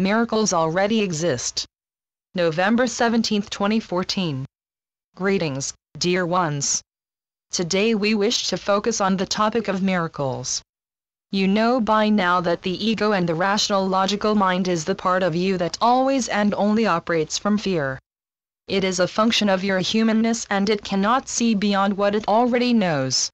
miracles already exist. November 17, 2014. Greetings, dear ones. Today we wish to focus on the topic of miracles. You know by now that the ego and the rational logical mind is the part of you that always and only operates from fear. It is a function of your humanness and it cannot see beyond what it already knows.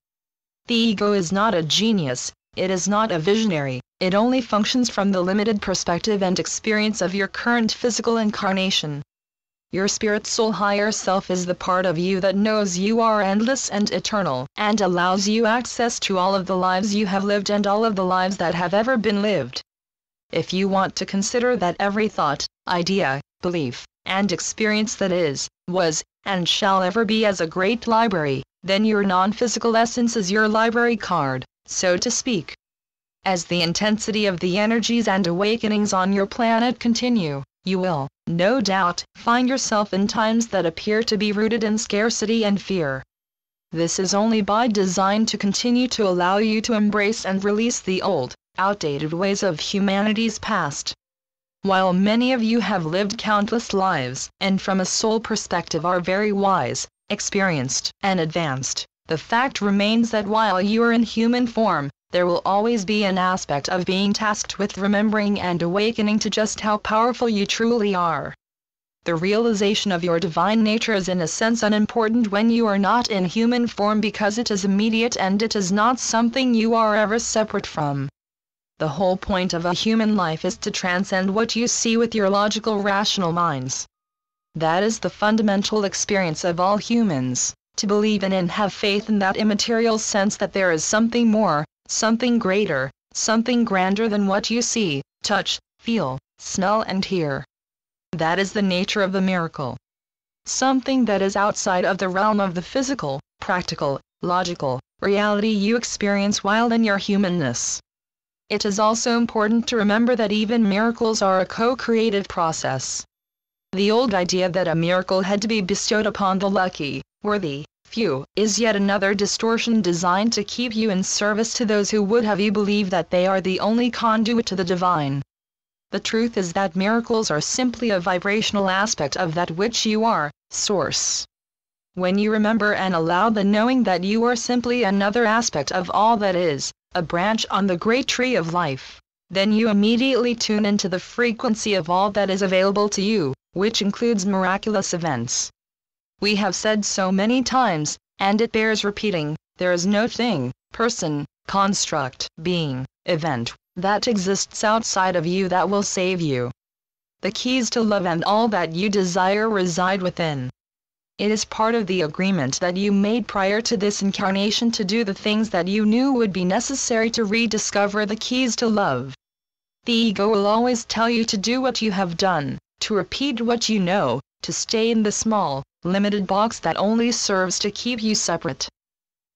The ego is not a genius, it is not a visionary, it only functions from the limited perspective and experience of your current physical incarnation. Your spirit soul higher self is the part of you that knows you are endless and eternal, and allows you access to all of the lives you have lived and all of the lives that have ever been lived. If you want to consider that every thought, idea, belief, and experience that is, was, and shall ever be as a great library, then your non-physical essence is your library card, so to speak. As the intensity of the energies and awakenings on your planet continue, you will, no doubt, find yourself in times that appear to be rooted in scarcity and fear. This is only by design to continue to allow you to embrace and release the old, outdated ways of humanity's past. While many of you have lived countless lives, and from a soul perspective are very wise, experienced, and advanced, the fact remains that while you are in human form, there will always be an aspect of being tasked with remembering and awakening to just how powerful you truly are. The realization of your divine nature is in a sense unimportant when you are not in human form because it is immediate and it is not something you are ever separate from. The whole point of a human life is to transcend what you see with your logical rational minds. That is the fundamental experience of all humans, to believe in and have faith in that immaterial sense that there is something more, something greater, something grander than what you see, touch, feel, smell and hear. That is the nature of the miracle. Something that is outside of the realm of the physical, practical, logical, reality you experience while in your humanness. It is also important to remember that even miracles are a co-creative process. The old idea that a miracle had to be bestowed upon the lucky, worthy, few, is yet another distortion designed to keep you in service to those who would have you believe that they are the only conduit to the divine. The truth is that miracles are simply a vibrational aspect of that which you are, Source. When you remember and allow the knowing that you are simply another aspect of all that is, a branch on the great tree of life, then you immediately tune into the frequency of all that is available to you, which includes miraculous events. We have said so many times, and it bears repeating, there is no thing, person, construct, being, event, that exists outside of you that will save you. The keys to love and all that you desire reside within. It is part of the agreement that you made prior to this incarnation to do the things that you knew would be necessary to rediscover the keys to love. The ego will always tell you to do what you have done, to repeat what you know, to stay in the small, limited box that only serves to keep you separate.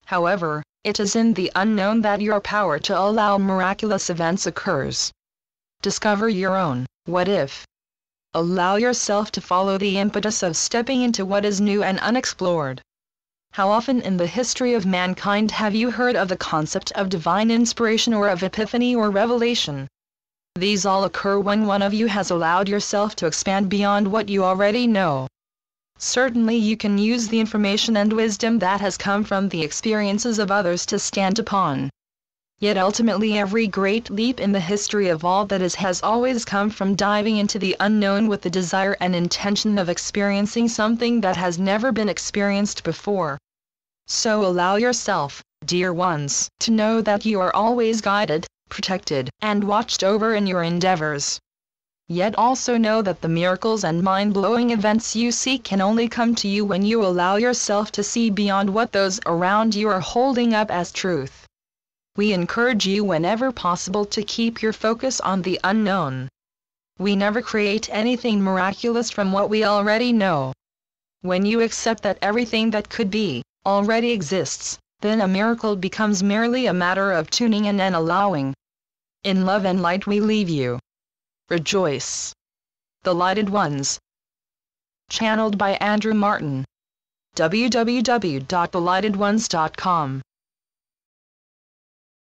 However, it is in the unknown that your power to allow miraculous events occurs. Discover your own, what if. Allow yourself to follow the impetus of stepping into what is new and unexplored. How often in the history of mankind have you heard of the concept of divine inspiration or of epiphany or revelation? These all occur when one of you has allowed yourself to expand beyond what you already know. Certainly you can use the information and wisdom that has come from the experiences of others to stand upon. Yet ultimately every great leap in the history of all that is has always come from diving into the unknown with the desire and intention of experiencing something that has never been experienced before. So allow yourself, dear ones, to know that you are always guided, protected, and watched over in your endeavors. Yet also know that the miracles and mind-blowing events you seek can only come to you when you allow yourself to see beyond what those around you are holding up as truth. We encourage you whenever possible to keep your focus on the unknown. We never create anything miraculous from what we already know. When you accept that everything that could be, already exists, then a miracle becomes merely a matter of tuning in and allowing. In love and light we leave you. Rejoice. The Lighted Ones. Channeled by Andrew Martin. www.thelightones.com